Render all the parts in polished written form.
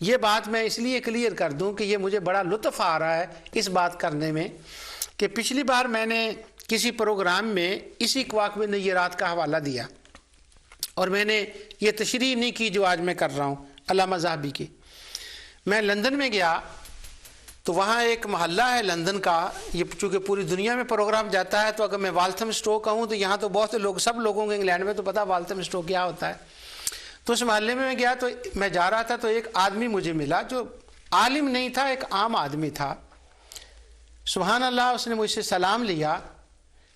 یہ بات میں اس لیے کلیئر کر دوں کہ یہ مجھے بڑا لطف آ رہا ہے اس بات کرنے میں کہ پچھلی بار میں نے کسی پروگرام میں اسی کواکب نیرات کا حوالہ دیا اور میں نے یہ تشریح نہیں کی جو آج میں کر رہا ہوں علامہ ذہبی کی. میں لندن میں گیا تو وہاں ایک محلہ ہے لندن کا، یہ چونکہ پوری دنیا میں پروگرام جاتا ہے تو اگر میں والتھم اسٹو کہوں تو یہاں تو بہت سے لوگ، سب لوگوں کو انگلینڈ میں تو پتہ والتھم اسٹو کیا ہوتا ہے. تو اس محلے میں گیا تو میں جا رہا تھا تو ایک آدمی مجھے ملا جو عالم نہیں تھا، ایک عام آدمی تھا. سبحان اللہ، اس نے مجھ سے سلام لیا،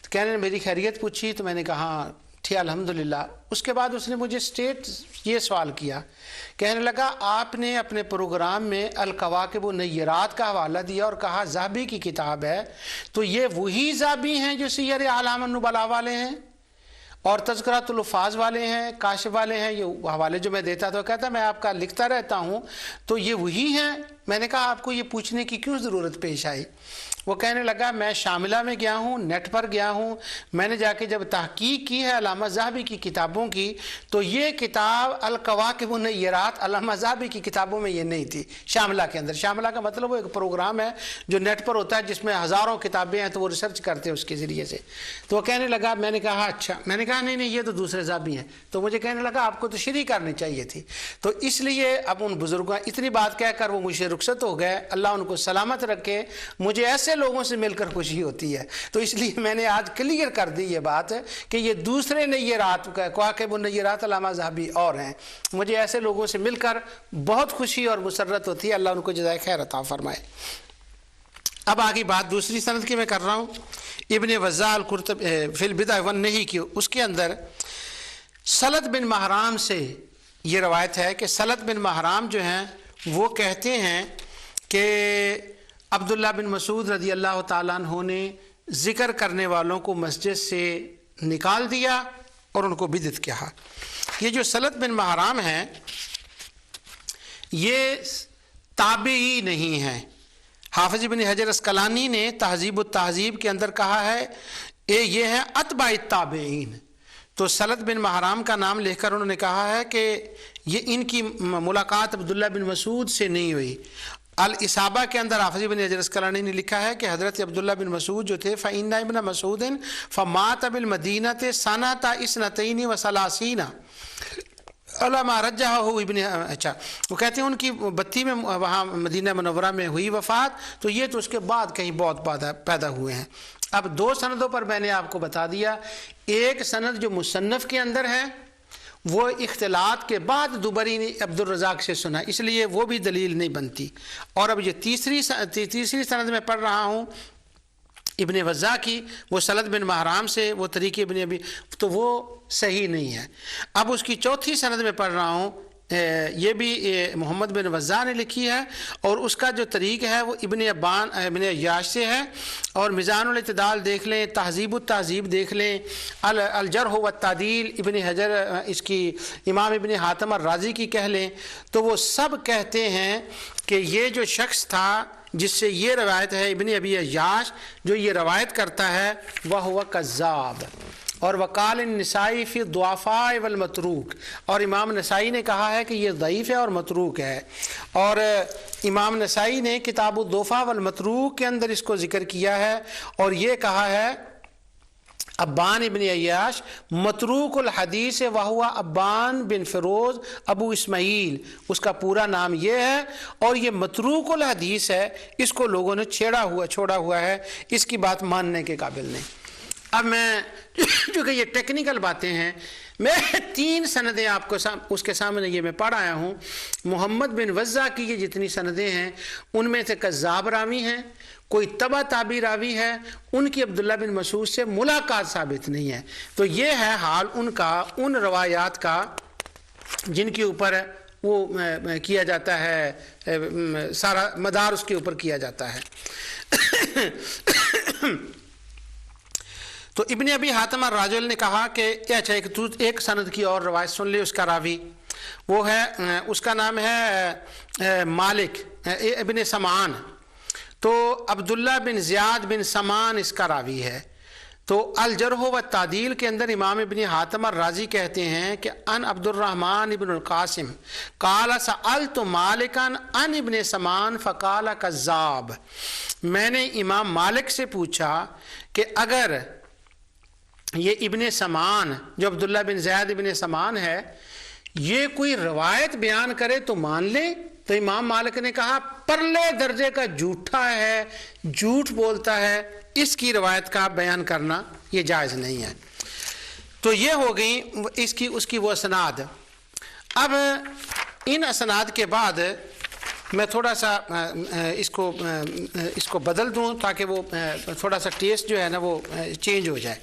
کہنے نے میری خیریت پوچھی تو میں نے کہا ٹھیک الحمدللہ. اس کے بعد اس نے مجھے اسٹیٹ یہ سوال کیا، کہنے لگا آپ نے اپنے پروگرام میں الکواکب النیرات کا حوالہ دیا اور کہا ذہبی کی کتاب ہے، تو یہ وہی ذہبی ہیں جو سیر اعلام النبلاء والے ہیں اور تذکرۃ الحفاظ والے ہیں، کاشف والے ہیں؟ یہ حوالے جو میں دیتا تو کہتا میں آپ کا لکھتا رہتا ہوں، تو یہ وہی ہیں. میں نے کہا آپ کو یہ پوچھنے کی کیوں ضرورت پیش آئی؟ وہ کہنے لگا میں شاملہ میں گیا ہوں، نیٹ پر گیا ہوں، میں نے جا کے جب تحقیق کی ہے علامہ ذہبی کی کتابوں کی تو یہ کتاب الکواکب النیرات علامہ ذہبی کی کتابوں میں یہ نہیں تھی شاملہ کے اندر. شاملہ کا مطلب وہ ایک پروگرام ہے جو نیٹ پر ہوتا ہے جس میں ہزاروں کتابیں ہیں تو وہ ریسرچ کرتے ہیں اس کے ذریعے سے. تو وہ کہنے لگا، میں نے کہا اچھا، میں نے کہا نہیں یہ تو دوسرے ذہبی ہیں. تو مجھے کہنے لگا آپ کو تو تشریح کرنی چاہیے تھی. تو اس لیے اب ان بزرگوں اتنی بات کہہ کر وہ مجھ سے رخصت ہو گئے، اللہ ان کو سلامت رکھے. مجھے ایسے لوگوں سے مل کر خوشی ہوتی ہے، تو اس لیے میں نے آج کلیئر کر دی یہ بات کہ یہ دوسرے نیرات کواکب النیرات علامہ ذہبی اور ہیں. مجھے ایسے لوگوں سے مل کر بہت خوشی اور مسرت ہوتی ہے، اللہ ان کو جزائے خیر عطا فرمائے. اب آگے بات دوسری سند کی میں کر رہا ہوں، ابن وضاح القرطبی فی البدع والنہی کی. اس کے اندر سلط بن مہرام سے یہ روایت ہے کہ سلط بن مہرام جو ہیں وہ کہتے ہیں کہ عبداللہ بن مسعود رضی اللہ تعالیٰ عنہ نے ذکر کرنے والوں کو مسجد سے نکال دیا اور ان کو بدعت کہا. یہ جو سلط بن مہرام ہیں یہ تابعی نہیں ہیں. حافظ ابن حجر اسقلانی نے تہذیب التہذیب کے اندر کہا ہے یہ ہیں اتباع التابعین. تو سلط بن مہرام کا نام لے کر انہوں نے کہا ہے کہ یہ ان کی ملاقات عبداللہ بن مسعود سے نہیں ہوئی. الاصابہ کے اندر حافظ ابن حجر اسقلانی نے لکھا ہے کہ حضرت عبداللہ بن مسعود جو تھے فإن ابن مسعود فمات بالمدینہ سنۃ 32 علامہ رجحہ ابن. اچھا، وہ کہتے ہیں ان کی 32 میں وہاں مدینہ منورہ میں ہوئی وفات، تو یہ تو اس کے بعد کہیں بہت پیدا ہوئے ہیں. اب دو سندوں پر میں نے آپ کو بتا دیا. ایک سند جو مصنف کے اندر ہے وہ اختلاط کے بعد دبری نے عبد الرزاق سے سنا، اس لیے وہ بھی دلیل نہیں بنتی. اور اب یہ تیسری سند میں پڑھ رہا ہوں ابن وضاح کی، وہ سلط بن مہرام سے، وہ طریقے ابن ابی، تو وہ صحیح نہیں ہے. اب اس کی چوتھی سند میں پڑھ رہا ہوں، یہ بھی محمد بن وضاح نے لکھی ہے اور اس کا جو طریق ہے وہ ابن عیاش سے ہے. اور میزان الاعتدال دیکھ لیں، تہذیب التہذیب دیکھ لیں، الجرح والتعدیل ابن حجر اس کی امام ابن حاتم الرازی کی کہہ لیں، تو وہ سب کہتے ہیں کہ یہ جو شخص تھا جس سے یہ روایت ہے ابن ابی عیاش، جو یہ روایت کرتا ہے وہ ہوا کذاب. اور وقال النسائی فی الضعفاء والمتروک، اور امام نسائی نے کہا ہے کہ یہ ضعیف ہے اور متروک ہے. اور امام نسائی نے کتاب الضعفاء والمتروک کے اندر اس کو ذکر کیا ہے اور یہ کہا ہے ابان ابن عیاش متروک الحدیث وہوا ابان بن فیروز ابو اسماعیل، اس کا پورا نام یہ ہے، اور یہ متروک الحدیث ہے، اس کو لوگوں نے چھوڑا ہوا ہے، اس کی بات ماننے کے قابل نہیں. اب میں چونکہ یہ ٹیکنیکل باتیں ہیں، میں 3 سندیں آپ کو اس کے سامنے یہ میں پڑھ آیا ہوں. محمد بن وضاح کی یہ جتنی سندیں ہیں ان میں سے کذاب راوی ہیں، کوئی تبع تابعی راوی ہے، ان کی عبداللہ بن مسعود سے ملاقات ثابت نہیں ہے. تو یہ ہے حال ان کا، ان روایات کا جن کے اوپر وہ کیا جاتا ہے، سارا مدار اس کے اوپر کیا جاتا ہے. تو ابن ابی حاتم الراجل نے کہا کہ اچھا ایک سند کی اور روایت سن لے. اس کا راوی وہ ہے، اس کا نام ہے مالک ابن سمان. تو عبداللہ بن زیاد بن سمان اس کا راوی ہے. تو الجرح و تعدیل کے اندر امام ابن حاتم الرازی کہتے ہیں کہ ان عبد الرحمن ابن القاسم قال سألت مالکا ان ابن سمان فقال کذاب، میں نے امام مالک سے پوچھا کہ اگر یہ ابن سمان جو عبداللہ بن زید ابن سمان ہے یہ کوئی روایت بیان کرے تو مان لیں؟ تو امام مالک نے کہا پرلے درجے کا جھوٹا ہے، جھوٹ بولتا ہے، اس کی روایت کا بیان کرنا یہ جائز نہیں ہے۔ تو یہ ہو گئی اس کی وہ اسناد۔ اب ان اسناد کے بعد میں تھوڑا سا اس کو بدل دوں تاکہ وہ تھوڑا سا ٹیسٹ جو ہے نا وہ چینج ہو جائے۔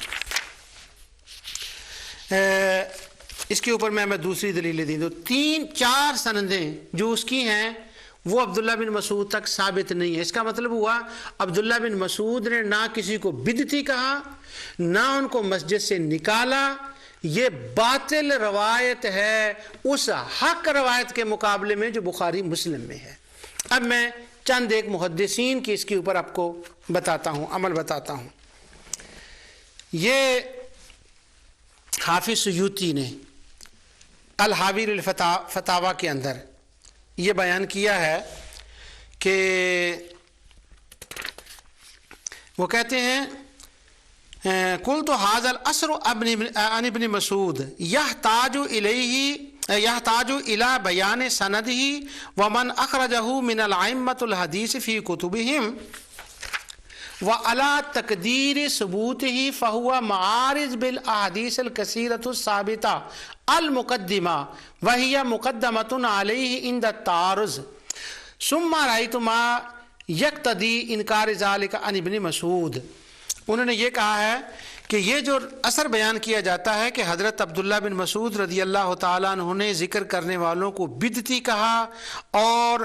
اس کے اوپر میں دوسری دلیلیں دی دوں۔ 3-4 سندیں جو اس کی ہیں وہ عبداللہ بن مسعود تک ثابت نہیں ہے۔ اس کا مطلب ہوا عبداللہ بن مسعود نے نہ کسی کو بدعتی کہا، نہ ان کو مسجد سے نکالا، یہ باطل روایت ہے اس حق روایت کے مقابلے میں جو بخاری مسلم میں ہے۔ اب میں چند ایک محدثین کی اس کے اوپر آپ کو بتاتا ہوں، عمل بتاتا ہوں۔ یہ حافظ سیوطی نے الحاویر الفتاوی کے اندر یہ بیان کیا ہے کہ وہ کہتے ہیں قلت هذا الاثر عن ابن مسعود يحتاج الى بیان سنده ومن اخرجه من الائمة الحديث في كتبهم وعلى تقدير ثبوته فهو معارض بالاحاديث الكثيرة الثابتة المقدمة وهي مقدمة عليه عند التعارض ثم رأيت ما يقتضي انکار ذلك عن ابن مسعود۔ انہوں نے یہ کہا ہے کہ یہ جو اثر بیان کیا جاتا ہے کہ حضرت عبداللہ بن مسعود رضی اللہ تعالیٰ عنہ نے ذکر کرنے والوں کو بدعتی کہا اور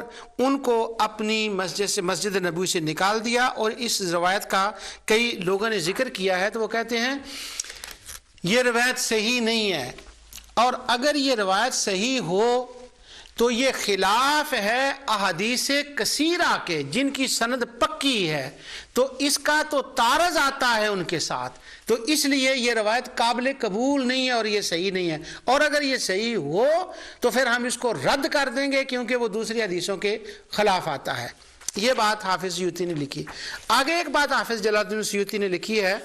ان کو اپنی مسجد نبوی سے نکال دیا، اور اس روایت کا کئی لوگوں نے ذکر کیا ہے، تو وہ کہتے ہیں یہ روایت صحیح نہیں ہے، اور اگر یہ روایت صحیح ہو تو یہ خلاف ہے احادیث کثیرہ کے جن کی سند پکی ہے، تو اس کا تو تعارض آتا ہے ان کے ساتھ، تو اس لیے یہ روایت قابل قبول نہیں ہے اور یہ صحیح نہیں ہے، اور اگر یہ صحیح ہو تو پھر ہم اس کو رد کر دیں گے کیونکہ وہ دوسری حدیثوں کے خلاف آتا ہے۔ یہ بات حافظ سیوطی نے لکھی۔ آگے ایک بات حافظ جلال الدین سیوطی نے لکھی ہے،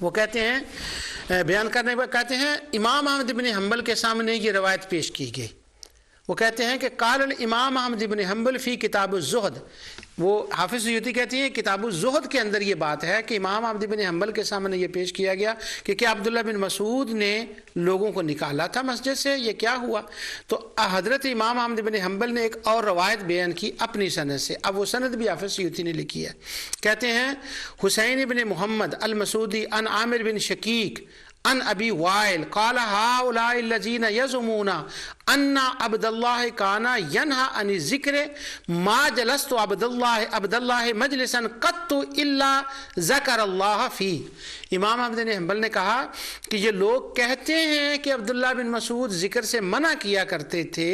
وہ کہتے ہیں بیان کرنے پر کہتے ہیں امام احمد بن حنبل کے سامنے یہ روایت پیش کی گئی۔ وہ کہتے ہیں کہ قال الامام احمد بن حنبل فی کتاب الزہد، وہ حافظ سیوطی کہتی ہیں کتاب الزہد کے اندر یہ بات ہے کہ امام احمد بن حنبل کے سامنے یہ پیش کیا گیا کہ کیا عبداللہ بن مسعود نے لوگوں کو نکالا تھا مسجد سے، یہ کیا ہوا؟ تو حضرت امام احمد بن حنبل نے ایک اور روایت بیان کی اپنی سند سے، اب وہ سند بھی حافظ سیوطی نے لکھی ہے۔ کہتے ہیں حسین بن محمد المسعودی ان عامر بن شقیق ان ابی وائل قال هؤلاء الذين يزعمون ان عبد الله كان ينهى عن الذکر ما جلست عبد الله مجلسا قط الا ذکر الله فيه۔ امام احمد بن حنبل نے کہا کہ یہ لوگ کہتے ہیں کہ عبداللہ بن مسعود ذکر سے منع کیا کرتے تھے،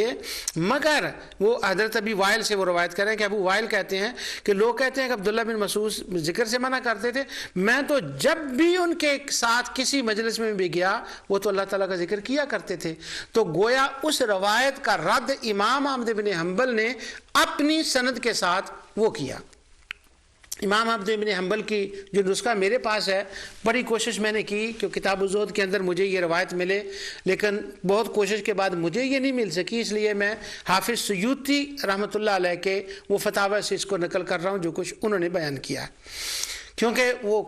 مگر وہ حضرت ابی وائل سے وہ روایت کریں کہ ابو وائل کہتے ہیں کہ لوگ کہتے ہیں کہ عبداللہ بن مسعود ذکر سے منع کرتے تھے، میں تو جب بھی ان کے ساتھ کسی مجلس میں بھی گیا وہ تو اللہ تعالیٰ کا ذکر کیا کرتے تھے۔ تو گویا اس روایت کا رد امام احمد بن حنبل نے اپنی سند کے ساتھ وہ کیا۔ امام احمد بن حنبل کی جو نسخہ میرے پاس ہے، بڑی کوشش میں نے کی کہ کتاب الزہد کے اندر مجھے یہ روایت ملے، لیکن بہت کوشش کے بعد مجھے یہ نہیں مل سکی، اس لیے میں حافظ سیوطی رحمۃ اللہ علیہ کے وہ فتاوی سے اس کو نقل کر رہا ہوں جو کچھ انہوں نے بیان کیا ہے، کیونکہ وہ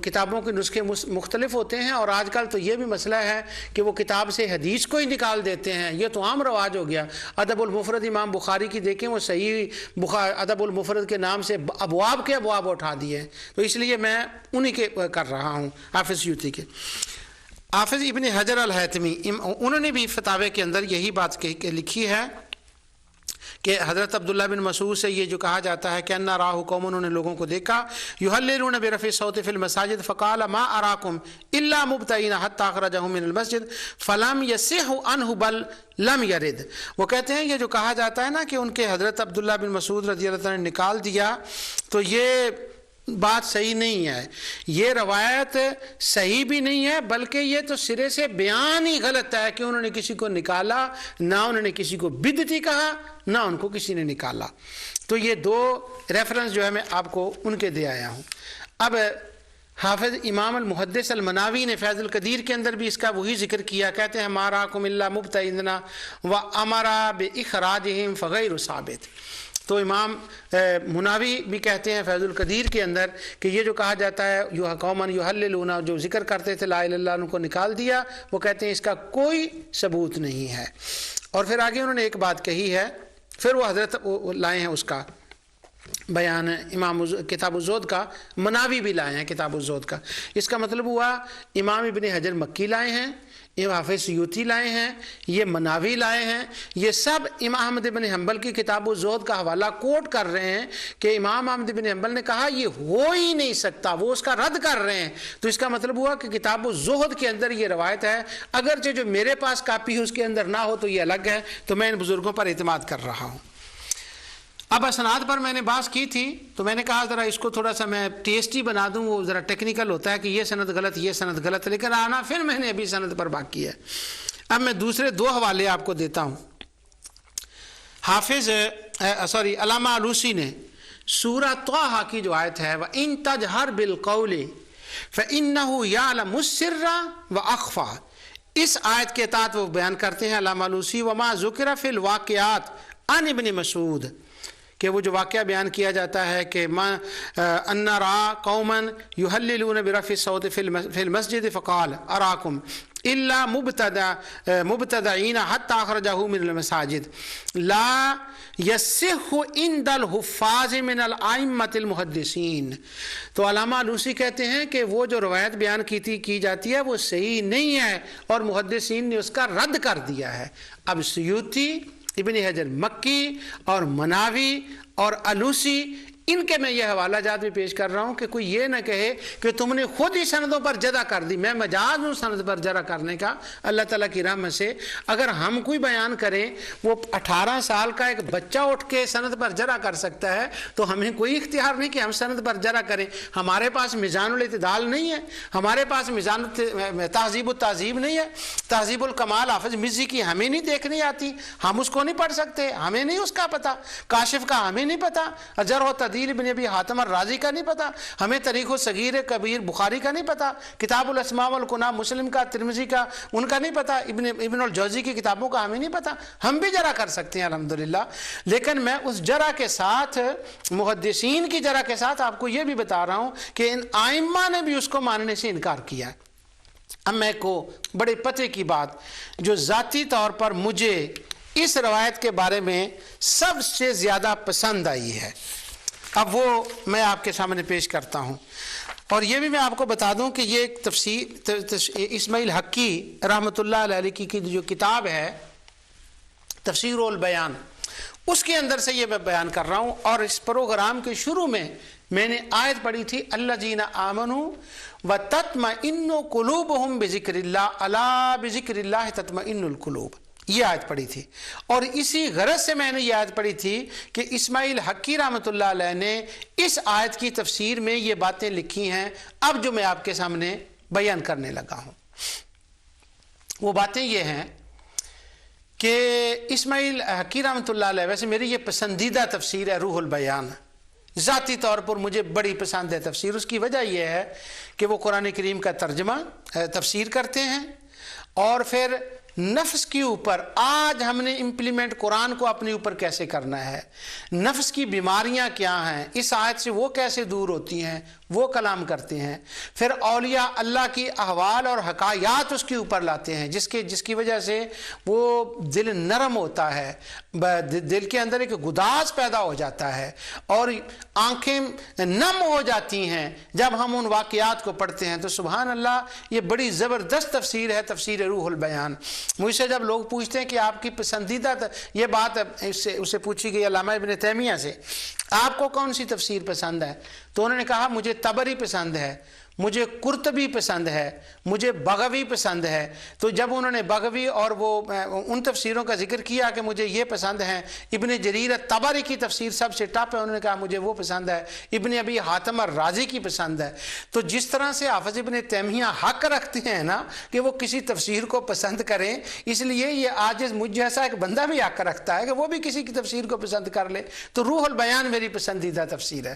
کتابوں کے نسخے مختلف ہوتے ہیں، اور آج کل تو یہ بھی مسئلہ ہے کہ وہ کتاب سے حدیث کو ہی نکال دیتے ہیں، یہ تو عام رواج ہو گیا۔ ادب المفرد امام بخاری کی دیکھیں، وہ صحیح ادب المفرد کے نام سے ابواب کے ابواب اٹھا دیے ہیں، تو اس لیے میں انہی کے کر رہا ہوں، حافظ سیوطی کے۔ حافظ ابن حجر الہیتمی انہوں نے بھی فتاوی کے اندر یہی بات لکھی ہے کہ حضرت عبداللہ بن مسعود سے یہ جو کہا جاتا ہے کہ انا راہ قوم، انہوں نے لوگوں کو دیکھا یحللون برفع الصوت فی المساجد فقال ما اراکم الا مبتئین حتی اخرجهم من المسجد فلم یصح عنہ بل لم یرد۔ وہ کہتے ہیں یہ جو کہا جاتا ہے نا کہ ان کے حضرت عبداللہ بن مسعود رضی اللہ عنہ نے نکال دیا، تو یہ بات صحیح نہیں ہے، یہ روایت صحیح بھی نہیں ہے، بلکہ یہ تو سرے سے بیان ہی غلط ہے کہ انہوں نے کسی کو نکالا، نہ انہوں نے کسی کو بدعتی کہا، نہ ان کو کسی نے نکالا۔ تو یہ دو ریفرنس جو ہے میں آپ کو ان کے دے آیا ہوں۔ اب حافظ امام المحدث المناوی نے فیض القدیر کے اندر بھی اس کا وہی ذکر کیا، کہتے ہیں ماراکم الا مبتعدنا وامرا باخراجہم فغیر ثابت۔ تو امام مناوی بھی کہتے ہیں فیض القدیر کے اندر کہ یہ جو کہا جاتا ہے قوما یحللون، جو ذکر کرتے تھے لا الہ الا اللہ، ان کو نکال دیا، وہ کہتے ہیں اس کا کوئی ثبوت نہیں ہے۔ اور پھر آگے انہوں نے ایک بات کہی ہے، پھر وہ حضرت لائے ہیں اس کا بیان امام کتاب الزہد کا، مناوی بھی لائے ہیں کتاب الزہد کا۔ اس کا مطلب ہوا امام ابن حجر مکی لائے ہیں، امام حافظ سیوطی لائے ہیں، یہ مناوی لائے ہیں، یہ سب امام احمد بن حنبل کی کتاب الزہد کا حوالہ کوٹ کر رہے ہیں کہ امام احمد بن حنبل نے کہا یہ ہو ہی نہیں سکتا، وہ اس کا رد کر رہے ہیں۔ تو اس کا مطلب ہوا کہ کتاب الزہد کے اندر یہ روایت ہے، اگرچہ جو میرے پاس کاپی ہے اس کے اندر نہ ہو تو یہ الگ ہے، تو میں ان بزرگوں پر اعتماد کر رہا ہوں۔ اب اسناد پر میں نے بات کی تھی، تو میں نے کہا ذرا اس کو تھوڑا سا میں ٹیسٹی بنا دوں، وہ ذرا ٹیکنیکل ہوتا ہے کہ یہ سند غلط، یہ سند غلط، لیکن آنا پھر میں نے ابھی سند پر بات کی ہے۔ اب میں دوسرے دو حوالے آپ کو دیتا ہوں۔ علامہ علوسی نے سورہ طٰہٰ کی جو آیت ہے وَإِن تَجْهَرْ بِالْقَوْلِ فَإِنَّهُ يَعْلَمُ السِّرَّ وَأَخْفَى، اس آیت کے تحت وہ بیان کرتے ہیں علامہ علوسی وَمَا ذُكِرَ فِي الْوَاقِعَاتِ عَنِ ابن مسعود، کہ وہ جو واقعہ بیان کیا جاتا ہے کہ ان را قوما یحللون برفع الصوت فی المسجد فقال اراکم الا مبتدعین حتی اخرجہ من المساجد لا یصح عند الحفاظ من الائمۃ المحدثین۔ تو علامہ علوسی کہتے ہیں کہ وہ جو روایت بیان کی جاتی ہے وہ صحیح نہیں ہے، اور محدثین نے اس کا رد کر دیا ہے۔ اب سیوطی، ابن حجر مکی اور مناوی اور علوسی، ان کے میں یہ حوالہ جات بھی پیش کر رہا ہوں کہ کوئی یہ نہ کہے کہ تم نے خود ہی سندوں پر جرح کر دی۔ میں مجاز ہوں سند پر جرح کرنے کا اللہ تعالیٰ کی رحمت سے۔ اگر ہم کوئی بیان کریں، وہ 18 سال کا ایک بچہ اٹھ کے سند پر جرح کر سکتا ہے، تو ہمیں کوئی اختیار نہیں کہ ہم سند پر جرح کریں۔ ہمارے پاس میزان الاعتدال نہیں ہے، ہمارے پاس میزان تہذیب التہذیب نہیں ہے، تہذیب الکمال حافظ مزی کی ہمیں نہیں دیکھنی آتی، ہم اس کو نہیں پڑھ سکتے، ہمیں نہیں اس کا پتہ، کاشف کا ہمیں نہیں پتہ، جرح و تعدیل ابن ابی حاتم الرازی کا نہیں پتہ، ہمیں تاریخ الصغیر کبیر بخاری کا نہیں پتہ، کتاب الاسماء والکنہ مسلم کا، ترمذی کا، ان کا نہیں پتہ، ابن الجوزی کی کتابوں کا ہمیں نہیں پتہ۔ ہم بھی جرح کر سکتے ہیں الحمدللہ، لیکن میں اس جرح کے ساتھ، محدثین کی جرح کے ساتھ آپ کو یہ بھی بتا رہا ہوں کہ ان آئمہ نے بھی اس کو ماننے سے انکار کیا ہے۔ اب میں کو بڑے پتے کی بات جو ذاتی طور پر مجھے اس روایت کے بارے میں سب سے زیادہ پسند آئی ہے، اب وہ میں آپ کے سامنے پیش کرتا ہوں۔ اور یہ بھی میں آپ کو بتا دوں کہ یہ ایک تفسیر اسماعیل حقی رحمۃ اللہ علیہ کی جو کتاب ہے تفسیر البیان، اس کے اندر سے یہ میں بیان کر رہا ہوں۔ اور اس پروگرام کے شروع میں نے آیت پڑھی تھی الذین آمنوا وتطمئن قلوبہم بذکر اللہ الا بذکر اللہ تطمئن القلوب، یہ آیت پڑھی تھی۔ اور اسی غرض سے میں نے یہ آیت پڑھی تھی کہ اسماعیل حقی رحمۃ اللہ علیہ نے اس آیت کی تفسیر میں یہ باتیں لکھی ہیں اب جو میں آپ کے سامنے بیان کرنے لگا ہوں۔ وہ باتیں یہ ہیں کہ اسماعیل حقی رحمۃ اللہ علیہ، ویسے میری یہ پسندیدہ تفسیر ہے روح البیان، ذاتی طور پر مجھے بڑی پسند ہے تفسیر۔ اس کی وجہ یہ ہے کہ وہ قرآن کریم کا ترجمہ تفسیر کرتے ہیں، اور پھر نفس کے اوپر آج ہم نے امپلیمنٹ قرآن کو اپنے اوپر کیسے کرنا ہے، نفس کی بیماریاں کیا ہیں، اس آیت سے وہ کیسے دور ہوتی ہیں، وہ کلام کرتے ہیں۔ پھر اولیاء اللہ کی احوال اور حکایات اس کے اوپر لاتے ہیں، جس کی وجہ سے وہ دل نرم ہوتا ہے، دل کے اندر ایک گداز پیدا ہو جاتا ہے، اور آنکھیں نم ہو جاتی ہیں جب ہم ان واقعات کو پڑھتے ہیں۔ تو سبحان اللہ، یہ بڑی زبردست تفسیر ہے، تفسیر روح البیان۔ مجھ سے جب لوگ پوچھتے ہیں کہ آپ کی پسندیدہ، یہ بات اسے پوچھی گئی علامہ ابن تیمیہ سے، آپ کو کون سی تفسیر پسند ہے؟ تو انہوں نے کہا مجھے طبری پسند ہے، مجھے قرطبی پسند ہے، مجھے بغوی پسند ہے۔ تو جب انہوں نے بغوی اور وہ ان تفسیروں کا ذکر کیا کہ مجھے یہ پسند ہیں، ابن جریر الطبری کی تفسیر سب سے ٹاپ ہے، انہوں نے کہا مجھے وہ پسند ہے، ابن ابی حاتم الرازی کی پسند ہے۔ تو جس طرح سے حافظ ابن تیمیہ حق رکھتے ہیں نا کہ وہ کسی تفسیر کو پسند کریں، اس لیے یہ عاجز مجھ جیسا ایک بندہ بھی حق رکھتا ہے کہ وہ بھی کسی کی تفسیر کو پسند کر لے۔ تو روح البیان میری پسندیدہ تفسیر ہے،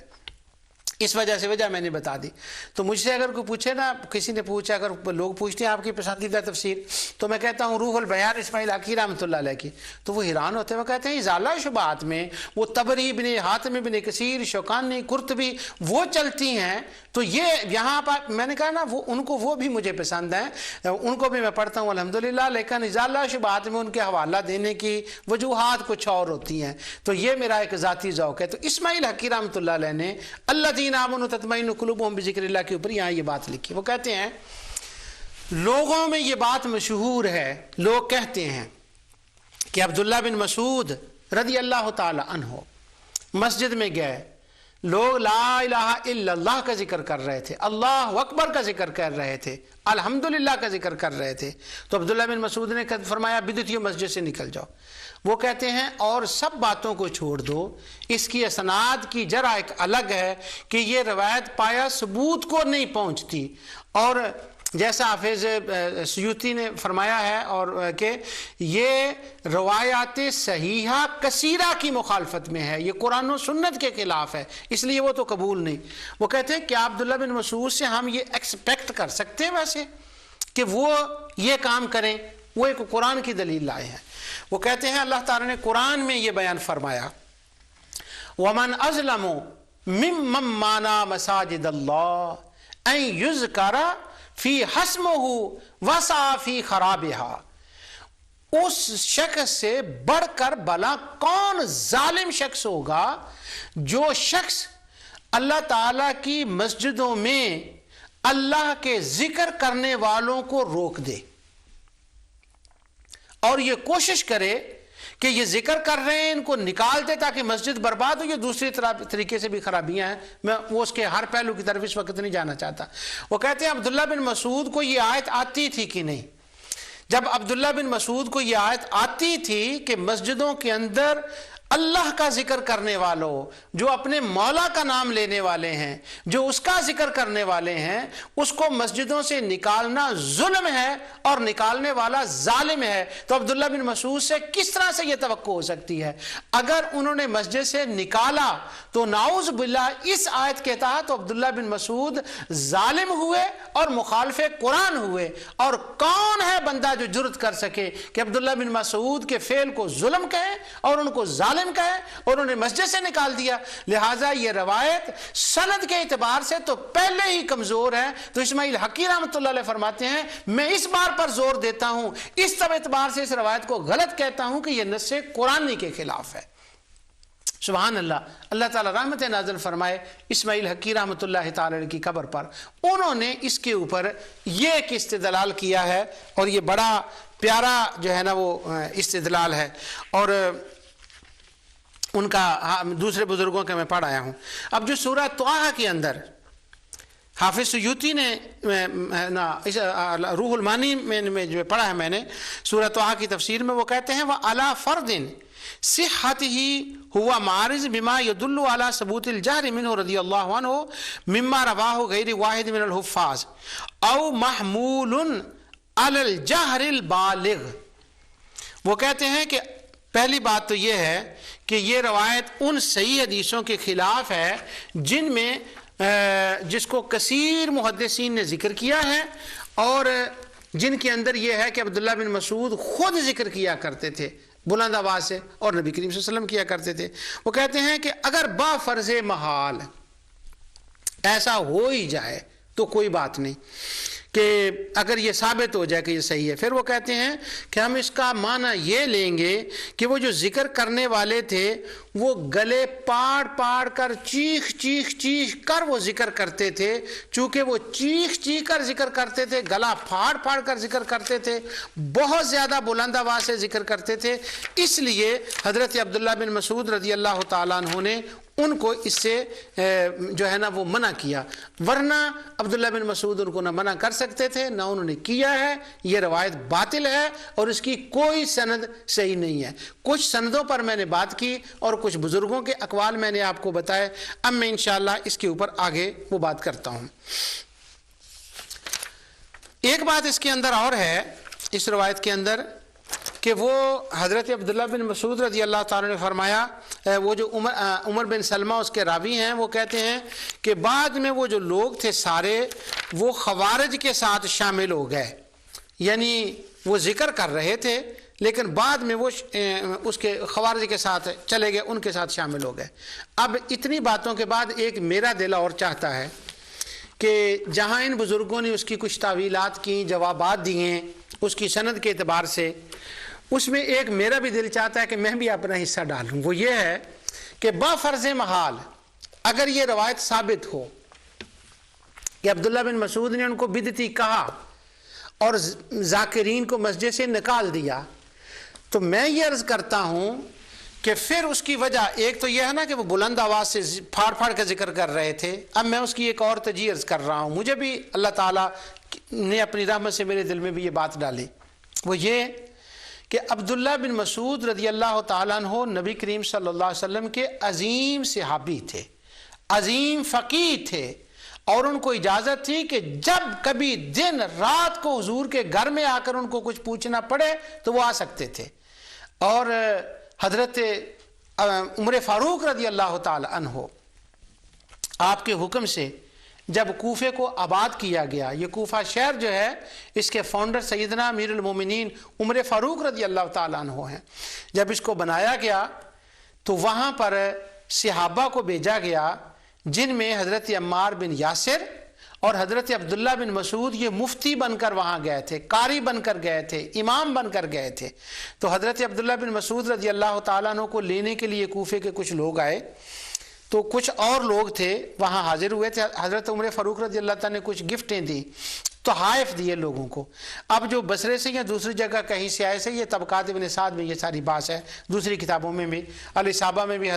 اس وجہ سے وجہ میں نے بتا دی۔ تو مجھ سے اگر کوئی پوچھے نا، کسی نے پوچھا، اگر لوگ پوچھتے ہیں آپ کی پسندیدہ تفسیر، تو میں کہتا ہوں روح البیان اسماعیل حقی رحمۃ اللہ علیہ کی، تو وہ حیران ہوتے ہیں، وہ کہتے ہیں ازالہ شبہات میں وہ طبری، ابن حاتم، ابن کثیر، شوکانی، قرطبی وہ چلتی ہیں، تو یہ یہاں پر میں نے کہا نا وہ ان کو وہ بھی مجھے پسند ہیں، ان کو بھی میں پڑھتا ہوں الحمدللہ، لیکن ازالہ شبہات میں ان کے حوالہ دینے کی وجوہات کچھ اور ہوتی ہیں۔ تو یہ میرا ایک ذاتی ذوق ہے۔ تو اسماعیل حقی رحمۃ اللہ علیہ نے الذین آمنوا تطمئن قلوبہم بذکر اللہ کے اوپر یہاں یہ بات لکھی۔ وہ کہتے ہیں لوگوں میں یہ بات مشہور ہے، لوگ کہتے ہیں کہ عبداللہ بن مسعود رضی اللہ تعالی عنہ مسجد میں گئے، لوگ لا الہ الا اللہ کا ذکر کر رہے تھے، اللہ اکبر کا ذکر کر رہے تھے، الحمدللہ کا ذکر کر رہے تھے۔ تو عبداللہ بن مسعود نے فرمایا بدعتیوں مسجد سے نکل جاؤ۔ وہ کہتے ہیں اور سب باتوں کو چھوڑ دو، اس کی اسناد کی جرح ایک الگ ہے کہ یہ روایت پایا ثبوت کو نہیں پہنچتی، اور جیسا حافظ سیوطی نے فرمایا ہے اور کہ یہ روایات صحیحہ کثیرہ کی مخالفت میں ہے، یہ قرآن و سنت کے خلاف ہے، اس لیے وہ تو قبول نہیں۔ وہ کہتے ہیں کیا عبداللہ بن مسعود سے ہم یہ ایکسپیکٹ کر سکتے ہیں ویسے کہ وہ یہ کام کریں؟ وہ ایک قرآن کی دلیل لائے ہیں۔ وہ کہتے ہیں اللہ تعالیٰ نے قرآن میں یہ بیان فرمایا وَمَنْ أَظْلَمُ مِمَّنْ مَنَعَ مَسَاجِدَ اللَّهِ أَنْ يُذْكَرَ فِي اسْمُهُ وَسَعَى فِي خَرَابِهَا، اس شخص سے بڑھ کر بھلا کون ظالم شخص ہوگا جو شخص اللہ تعالیٰ کی مسجدوں میں اللہ کے ذکر کرنے والوں کو روک دے اور یہ کوشش کرے کہ یہ ذکر کر رہے ہیں ان کو نکال دے تاکہ مسجد برباد ہو۔ یہ دوسری طریقے سے بھی خرابیاں ہیں، میں وہ اس کے ہر پہلو کی طرف اس وقت نہیں جانا چاہتا۔ وہ کہتے ہیں عبداللہ بن مسعود کو یہ آیت آتی تھی کہ نہیں؟ جب عبداللہ بن مسعود کو یہ آیت آتی تھی کہ مسجدوں کے اندر اللہ کا ذکر کرنے والوں، جو اپنے مولا کا نام لینے والے ہیں، جو اس کا ذکر کرنے والے ہیں، اس کو مسجدوں سے نکالنا ظلم ہے اور نکالنے والا ظالم ہے، تو عبداللہ بن مسعود سے کس طرح سے یہ توقع ہو سکتی ہے؟ اگر انہوں نے مسجد سے نکالا تو نعوذ باللہ اس آیت کے تحت عبداللہ بن مسعود ظالم ہوئے اور مخالف قرآن ہوئے۔ اور کون ہے بندہ جو جرت کر سکے کہ عبداللہ بن مسعود کے فعل کو ظلم کہے اور ان کو ظالم کہے اور انہوں نے مسجد سے نکال دیا؟ لہٰذا یہ روایت سند کے اعتبار سے تو پہلے ہی کمزور ہے۔ تو اسماعیل حقی رحمۃ اللہ علیہ فرماتے ہیں میں اس بار پر زور دیتا ہوں، اس اعتبار سے اس روایت کو غلط کہتا ہوں کہ یہ نص قرآنی کے خلاف ہے۔ سبحان اللہ، اللہ تعالیٰ رحمت نازل فرمائے اسماعیل حقی رحمۃ اللہ تعالی کی قبر پر۔ انہوں نے اس کے اوپر یہ ایک استدلال کیا ہے اور یہ بڑا پیارا جو ہے نا وہ استدلال ہے، اور ان کا دوسرے بزرگوں کے میں پڑھ آیا ہوں۔ اب جو سورہ طٰہٰ کے اندر حافظ سیوطی نے روح المانی میں جو پڑھا ہے میں نے سورہ طٰہٰ کی تفسیر میں، وہ کہتے ہیں وَعَلَى فَرْضٍ صِحَّتِهِ هُوَ مَعْرِضٌ بِمَا يَدُلُّ عَلَى ثُبُوتِ الْجَهْرِ مِنْهُ رضی اللہ عنہ مما رواه غیر واحد من الحفاظ او محمول علی الجہر البالغ۔ وہ کہتے ہیں کہ پہلی بات تو یہ ہے کہ یہ روایت ان صحیح حدیثوں کے خلاف ہے جن میں جس کو کثیر محدثین نے ذکر کیا ہے اور جن کے اندر یہ ہے کہ عبداللہ بن مسعود خود ذکر کیا کرتے تھے بلند آواز سے اور نبی کریم صلی اللہ علیہ وسلم کیا کرتے تھے۔ وہ کہتے ہیں کہ اگر با فرض محال ایسا ہو ہی جائے تو کوئی بات نہیں، کہ اگر یہ ثابت ہو جائے کہ یہ صحیح ہے، پھر وہ کہتے ہیں کہ ہم اس کا معنی یہ لیں گے کہ وہ جو ذکر کرنے والے تھے وہ گلے پاڑ پاڑ کر چیخ چیخ چیخ کر وہ ذکر کرتے تھے. چونکہ وہ چیخ چیخ کر ذکر کرتے تھے, گلا پھاڑ پھاڑ کر ذکر کرتے تھے, بہت زیادہ بلند آواز سے ذکر کرتے تھے, اس لیے حضرت عبداللہ بن مسعود رضی اللہ تعالیٰ عنہ نے ان کو اس سے جو ہے نا وہ منع کیا. ورنہ عبداللہ بن مسعود ان کو نہ منع کر سکتے تھے نہ انہوں نے کیا ہے. یہ روایت باطل ہے اور اس کی کوئی سند صحیح نہیں ہے. کچھ سندوں پر میں نے بات کی اور کچھ بزرگوں کے اقوال میں نے آپ کو بتائے. اب میں انشاءاللہ اس کے اوپر آگے وہ بات کرتا ہوں. ایک بات اس کے اندر اور ہے, اس روایت کے اندر, کہ وہ حضرت عبداللہ بن مسعود رضی اللہ تعالیٰ نے فرمایا, وہ جو عمر بن سلمہ اس کے راوی ہیں, وہ کہتے ہیں کہ بعد میں وہ جو لوگ تھے سارے وہ خوارج کے ساتھ شامل ہو گئے. یعنی وہ ذکر کر رہے تھے لیکن بعد میں وہ اس کے خوارج کے ساتھ چلے گئے, ان کے ساتھ شامل ہو گئے. اب اتنی باتوں کے بعد ایک میرا دل اور چاہتا ہے کہ جہاں ان بزرگوں نے اس کی کچھ تعویلات کی, جوابات دیے اس کی سند کے اعتبار سے, اس میں ایک میرا بھی دل چاہتا ہے کہ میں بھی اپنا حصہ ڈالوں. وہ یہ ہے کہ بافرض محال اگر یہ روایت ثابت ہو کہ عبداللہ بن مسعود نے ان کو بدعتی کہا اور ذاکرین کو مسجد سے نکال دیا, تو میں یہ عرض کرتا ہوں کہ پھر اس کی وجہ ایک تو یہ ہے نا کہ وہ بلند آواز سے پھاڑ پھاڑ کا ذکر کر رہے تھے. اب میں اس کی ایک اور تجزیہ عرض کر رہا ہوں, مجھے بھی اللہ تعالیٰ نے اپنی رحمت سے میرے دل میں بھی یہ بات ڈالی. وہ یہ کہ عبداللہ بن مسعود رضی اللہ تعالیٰ عنہ نبی کریم صلی اللہ علیہ وسلم کے عظیم صحابی تھے, عظیم فقیہ تھے, اور ان کو اجازت تھی کہ جب کبھی دن رات کو حضور کے گھر میں آ کر ان کو کچھ پوچھنا پڑے تو وہ آ سکتے تھے. اور حضرت عمر فاروق رضی اللہ تعالی عنہ آپ کے حکم سے جب کوفے کو آباد کیا گیا, یہ کوفہ شہر جو ہے اس کے فاؤنڈر سیدنا امیر المومنین عمر فاروق رضی اللہ تعالیٰ عنہ ہیں. جب اس کو بنایا گیا تو وہاں پر صحابہ کو بھیجا گیا جن میں حضرت عمار بن یاسر اور حضرت عبداللہ بن مسعود یہ مفتی بن کر وہاں گئے تھے, قاری بن کر گئے تھے, امام بن کر گئے تھے. تو حضرت عبداللہ بن مسعود رضی اللہ تعالیٰ عنہ کو لینے کے لیے کوفے کے کچھ لوگ آئے, تو کچھ اور لوگ تھے وہاں حاضر ہوئے تھے. حضرت عمر فاروق رضی اللہ تعالیٰ نے کچھ گفٹیں دی, تحائف دیے لوگوں کو. اب جو بصرے سے یا دوسری جگہ کہیں سے آئے سے, یہ طبقات ابن سعد میں یہ ساری بات ہے, دوسری کتابوں میں بھی, الاصابہ میں بھی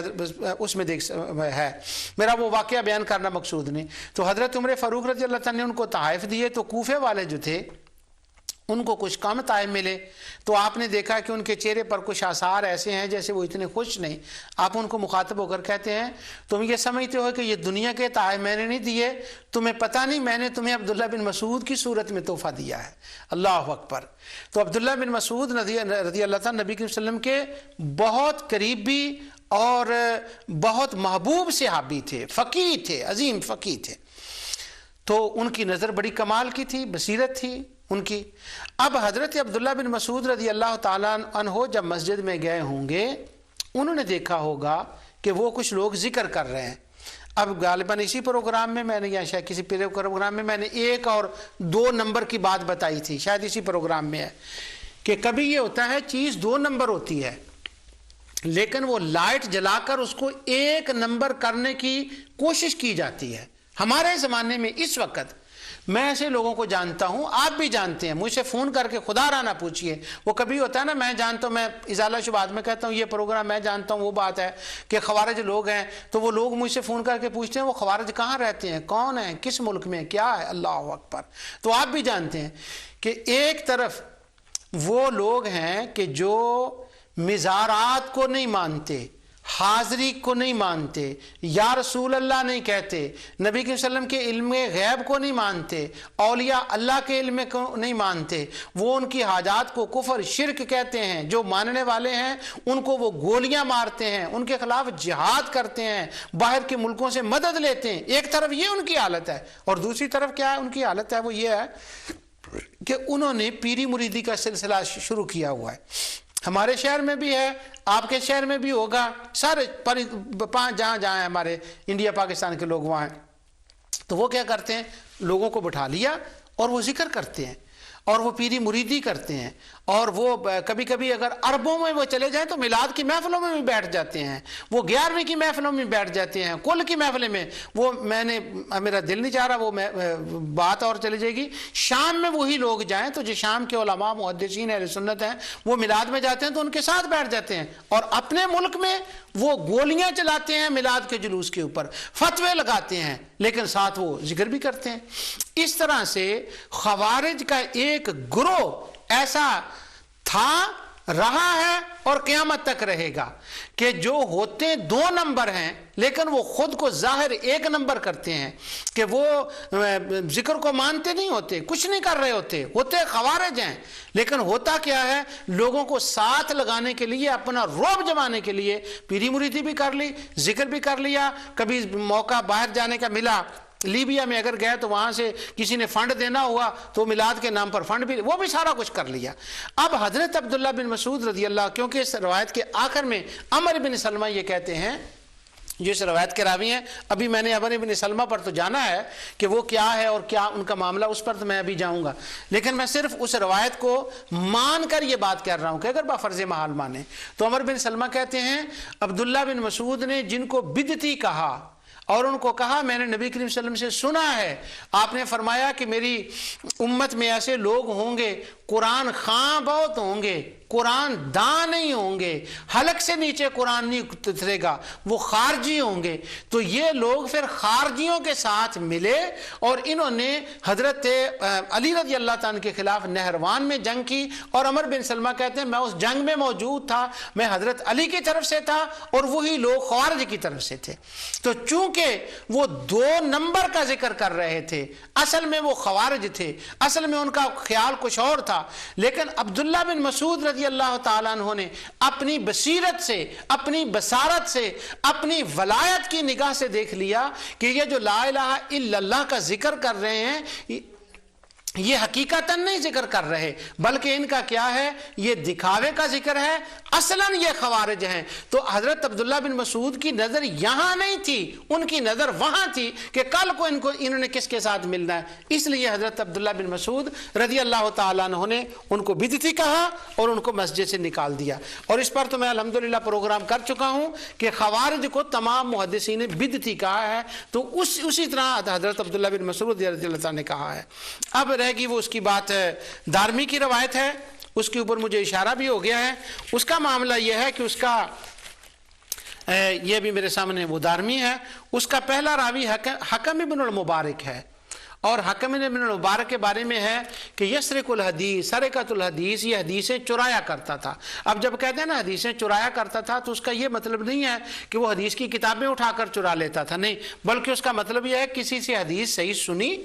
اس میں دیکھ ہے. میرا وہ واقعہ بیان کرنا مقصود نہیں. تو حضرت عمر فاروق رضی اللہ تعالیٰ نے ان کو تحائف دیے, تو کوفے والے جو تھے ان کو کچھ کم تحائف ملے. تو آپ نے دیکھا کہ ان کے چہرے پر کچھ آثار ایسے ہیں جیسے وہ اتنے خوش نہیں. آپ ان کو مخاطب ہو کر کہتے ہیں تم یہ سمجھتے ہو کہ یہ دنیا کے تحائف میں نے نہیں دیے, تمہیں پتہ نہیں میں نے تمہیں عبداللہ بن مسعود کی صورت میں تحفہ دیا ہے. اللہ اکبر. تو عبداللہ بن مسعود رضی اللہ تعالیٰ نبی کریم صلی اللہ علیہ وسلم کے بہت قریبی اور بہت محبوب صحابی تھے, فقیہ تھے, عظیم فقیہ تھے. تو ان کی نظر بڑی کمال کی تھی, بصیرت تھی ان کی. اب حضرت عبداللہ بن مسعود رضی اللہ تعالیٰ عنہ جب مسجد میں گئے ہوں گے, انہوں نے دیکھا ہوگا کہ وہ کچھ لوگ ذکر کر رہے ہیں. اب غالباً اسی پروگرام میں میں نے یا شاید کسی پروگرام میں میں نے 1 اور 2 نمبر کی بات بتائی تھی, شاید اسی پروگرام میں ہے کہ کبھی یہ ہوتا ہے چیز 2 نمبر ہوتی ہے لیکن وہ لائٹ جلا کر اس کو 1 نمبر کرنے کی کوشش کی جاتی ہے. ہمارے زمانے میں اس وقت میں ایسے لوگوں کو جانتا ہوں, آپ بھی جانتے ہیں, مجھ سے فون کر کے خدا را نہ پوچھئے. وہ کبھی ہوتا ہے نا, میں جانتا ہوں, میں ازالہ شبہات میں کہتا ہوں یہ پروگرام میں جانتا ہوں, وہ بات ہے کہ خوارج لوگ ہیں, تو وہ لوگ مجھ سے فون کر کے پوچھتے ہیں وہ خوارج کہاں رہتے ہیں, کون ہیں, کس ملک میں, کیا ہے. اللہ اکبر. تو آپ بھی جانتے ہیں کہ ایک طرف وہ لوگ ہیں کہ جو مزارات کو نہیں مانتے, حاضری کو نہیں مانتے, یا رسول اللہ نہیں کہتے, نبی صلی اللہ علیہ وسلم کے علم غیب کو نہیں مانتے, اولیاء اللہ کے علم کو نہیں مانتے, وہ ان کی حاجات کو کفر شرک کہتے ہیں. جو ماننے والے ہیں ان کو وہ گولیاں مارتے ہیں, ان کے خلاف جہاد کرتے ہیں, باہر کے ملکوں سے مدد لیتے ہیں. ایک طرف یہ ان کی حالت ہے, اور دوسری طرف کیا ہے ان کی حالت ہے, وہ یہ ہے کہ انہوں نے پیری مریدی کا سلسلہ شروع کیا ہوا ہے. ہمارے شہر میں بھی ہے, آپ کے شہر میں بھی ہوگا, سارے جہاں جہاں ہیں ہمارے انڈیا پاکستان کے لوگ وہاں ہیں. تو وہ کیا کرتے ہیں, لوگوں کو بٹھا لیا اور وہ ذکر کرتے ہیں, اور وہ پیری مریدی کرتے ہیں، اور وہ کبھی کبھی اگر عربوں میں وہ چلے جائیں تو میلاد کی محفلوں میں بھی بیٹھ جاتے ہیں، وہ 11ویں کی محفلوں میں بیٹھ جاتے ہیں، کل کی محفلیں میں وہ میرا دل نہیں چاہ رہا، وہ بات اور چلی جائے گی۔ شام میں وہی لوگ جائیں تو جو شام کے علماء محدثین اہل سنت ہیں وہ میلاد میں جاتے ہیں تو ان کے ساتھ بیٹھ جاتے ہیں، اور اپنے ملک میں وہ گولیاں چلاتے ہیں میلاد کے جلوس کے اوپر، فتوے لگاتے ہیں، لیکن ساتھ وہ ذکر بھی کرتے ہیں۔ اس طرح سے خوارج کا ایک گروہ ایسا تھا، رہا ہے اور قیامت تک رہے گا، کہ جو ہوتے 2 نمبر ہیں لیکن وہ خود کو ظاہر 1 نمبر کرتے ہیں، کہ وہ ذکر کو مانتے نہیں ہوتے، کچھ نہیں کر رہے ہوتے خوارج ہیں، لیکن ہوتا کیا ہے، لوگوں کو ساتھ لگانے کے لیے، اپنا رعب جمانے کے لیے پیری مریدی بھی کر لی، ذکر بھی کر لیا، کبھی موقع باہر جانے کا ملا، لیبیا میں اگر گئے تو وہاں سے کسی نے فنڈ دینا ہوا تو میلاد کے نام پر فنڈ بھی، وہ بھی سارا کچھ کر لیا۔ اب حضرت عبداللہ بن مسعود رضی اللہ، کیونکہ اس روایت کے آخر میں عمر بن سلمہ یہ کہتے ہیں، جو اس روایت کے راوی ہیں، ابھی میں نے عمر بن سلمہ پر تو جانا ہے کہ وہ کیا ہے اور کیا ان کا معاملہ، اس پر تو میں ابھی جاؤں گا، لیکن میں صرف اس روایت کو مان کر یہ بات کر رہا ہوں کہ اگر بفرض محال مانے تو عمر بن سلمہ کہتے ہیں عبداللہ بن مسعود نے جن کو بدعتی کہا اور ان کو کہا میں نے نبی کریم صلی اللہ علیہ وسلم سے سنا ہے، آپ نے فرمایا کہ میری امت میں ایسے لوگ ہوں گے قرآن خواں بہت ہوں گے، قرآن داں نہیں ہوں گے، حلق سے نیچے قرآن نہیں اترے گا، وہ خارجی ہوں گے۔ تو یہ لوگ پھر خارجیوں کے ساتھ ملے اور انہوں نے حضرت علی رضی اللہ تعالیٰ کے خلاف نہروان میں جنگ کی، اور عمر بن سلمہ کہتے ہیں میں اس جنگ میں موجود تھا، میں حضرت علی کی طرف سے تھا اور وہی لوگ خوارج کی طرف سے تھے۔ تو چونکہ وہ 2 نمبر کا ذکر کر رہے تھے، اصل میں وہ خوارج تھے، اصل میں ان کا خیال کچھ اور تھا، لیکن عبداللہ بن مسعود رضی اللہ تعالیٰ عنہ نے اپنی بصیرت سے، اپنی بصارت سے، اپنی ولایت کی نگاہ سے دیکھ لیا کہ یہ جو لا الہ الا اللہ کا ذکر کر رہے ہیں یہ حقیقتاً نہیں ذکر کر رہے، بلکہ ان کا کیا ہے، یہ دکھاوے کا ذکر ہے، اصلاً یہ خوارج ہیں۔ تو حضرت عبداللہ بن مسعود کی نظر یہاں نہیں تھی، ان کی نظر وہاں تھی کہ کل کو انہوں نے کس کے ساتھ ملنا ہے، اس لیے حضرت عبداللہ بن مسعود رضی اللہ تعالیٰ عنہ نے ان کو بدعتی کہا اور ان کو مسجد سے نکال دیا۔ اور اس پر تو میں الحمدللہ پروگرام کر چکا ہوں کہ خوارج کو تمام محدثین نے بدعتی کہا ہے، تو اسی طرح حضرت عبداللہ بن مسعود رضی اللہ تعالیٰ نے کہا ہے۔ اب رہ گی وہ اس کی بات، دارمی کی روایت ہے، اس کے اوپر مجھے اشارہ بھی ہو گیا ہے۔ اس کا معاملہ یہ ہے کہ اس کا یہ بھی میرے سامنے وہ دارمی ہے، اس کا پہلا راوی حکم ابن المبارک ہے، اور حکم ابن المبارک کے بارے میں ہے کہ یسرق الحدیث، سرقۃ الحدیث، یہ حدیثیں چرایا کرتا تھا۔ اب جب کہتے ہیں نا حدیثیں چرایا کرتا تھا تو اس کا یہ مطلب نہیں ہے کہ وہ حدیث کی کتابیں اٹھا کر چرا لیتا تھا، نہیں، بلکہ اس کا مطلب یہ ہے کسی سے حدیث صحیح سنی،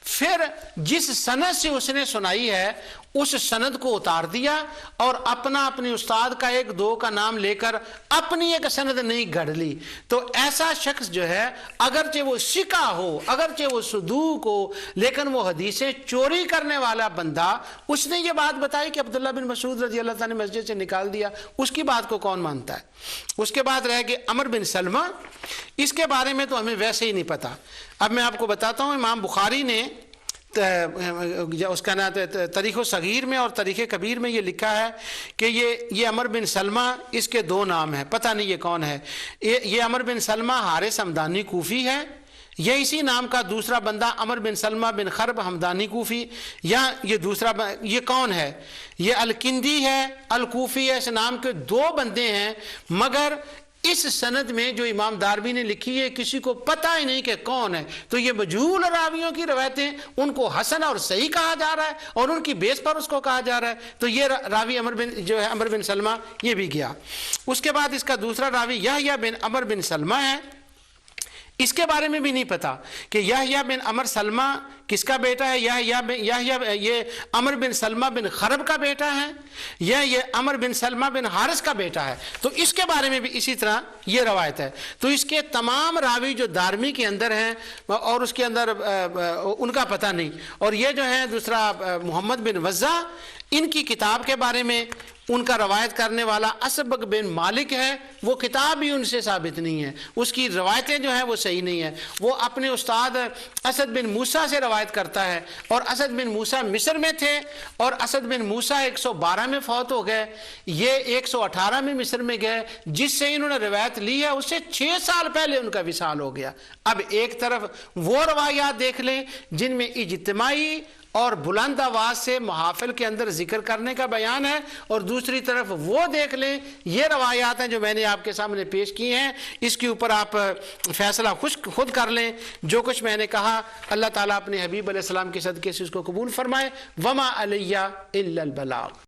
پھر جس سند سے اس نے سنائی ہے اس سند کو اتار دیا اور اپنے استاد کا 1-2 کا نام لے کر اپنی ایک سند نہیں گھڑ لی۔ تو ایسا شخص جو ہے اگرچہ وہ ثقہ ہو، اگرچہ وہ صدوق ہو، لیکن وہ حدیثیں چوری کرنے والا بندہ، اس نے یہ بات بتائی کہ عبداللہ بن مسعود رضی اللہ تعالیٰ نے مسجد سے نکال دیا، اس کی بات کو کون مانتا ہے؟ اس کے بعد رہ گئے عمر بن سلمہ، اس کے بارے میں تو ہمیں ویسے ہی نہیں پتا۔ اب میں آپ کو بتاتا ہوں، امام بخاری نے اس کا نام تاریخ صغیر میں اور تاریخ کبیر میں یہ لکھا ہے کہ یہ عمر بن سلمہ، اس کے 2 نام ہیں، پتہ نہیں یہ کون ہے۔ یہ عمر بن سلمہ حارث ہمدانی کوفی ہے، یہ اسی نام کا دوسرا بندہ عمر بن سلمہ بن خرب ہمدانی کوفی، یا یہ دوسرا یہ کون ہے؟ یہ الکندی ہے، الکوفی ہے، اس نام کے 2 بندے ہیں، مگر اس سند میں جو امام دارمی نے لکھی ہے کسی کو پتہ ہی نہیں کہ کون ہے۔ تو یہ مجہول راویوں کی روایتیں، ان کو حسن اور صحیح کہا جا رہا ہے اور ان کی بیس پر اس کو کہا جا رہا ہے۔ تو یہ راوی عمر بن سلمہ یہ بھی گیا۔ اس کے بعد اس کا دوسرا راوی یحییٰ بن عمر بن سلمہ ہے، اس کے بارے میں بھی نہیں پتا کہ یحییٰ بن عمر سلمہ کس کا بیٹا ہے، یہ عمر بن سلمہ بن خرب کا بیٹا ہے یا یہ عمر بن سلمہ بن حارث کا بیٹا ہے۔ تو اس کے بارے میں بھی اسی طرح یہ روایت ہے۔ تو اس کے تمام راوی جو دارمی کے اندر ہیں اور اس کے اندر ان کا پتہ نہیں۔ اور یہ جو ہے دوسرا محمد بن وضاح، ان کی کتاب کے بارے میں ان کا روایت کرنے والا اسبق بن مالک ہے، وہ کتاب بھی ان سے ثابت نہیں ہے، اس کی روایتیں جو ہیں وہ صحیح نہیں ہیں۔ وہ اپنے استاد اسد بن موسیٰ سے روایت روایت کرتا ہے، اور اسد بن موسیٰ مصر میں تھے، اور اسد بن موسیٰ 112 میں فوت ہو گئے، یہ 118 میں مصر میں گئے، جس سے انہوں نے روایت لی ہے اس سے 6 سال پہلے ان کا وصال ہو گیا۔ اب ایک طرف وہ روایات دیکھ لیں جن میں اجتماعی اور بلند آواز سے محافل کے اندر ذکر کرنے کا بیان ہے، اور دوسری طرف وہ دیکھ لیں یہ روایات ہیں جو میں نے آپ کے سامنے پیش کی ہیں، اس کے اوپر آپ فیصلہ خود کر لیں۔ جو کچھ میں نے کہا اللہ تعالیٰ اپنے حبیب علیہ السلام کے صدقے سے اس کو قبول فرمائے۔ وما علیہ الا البلاغ۔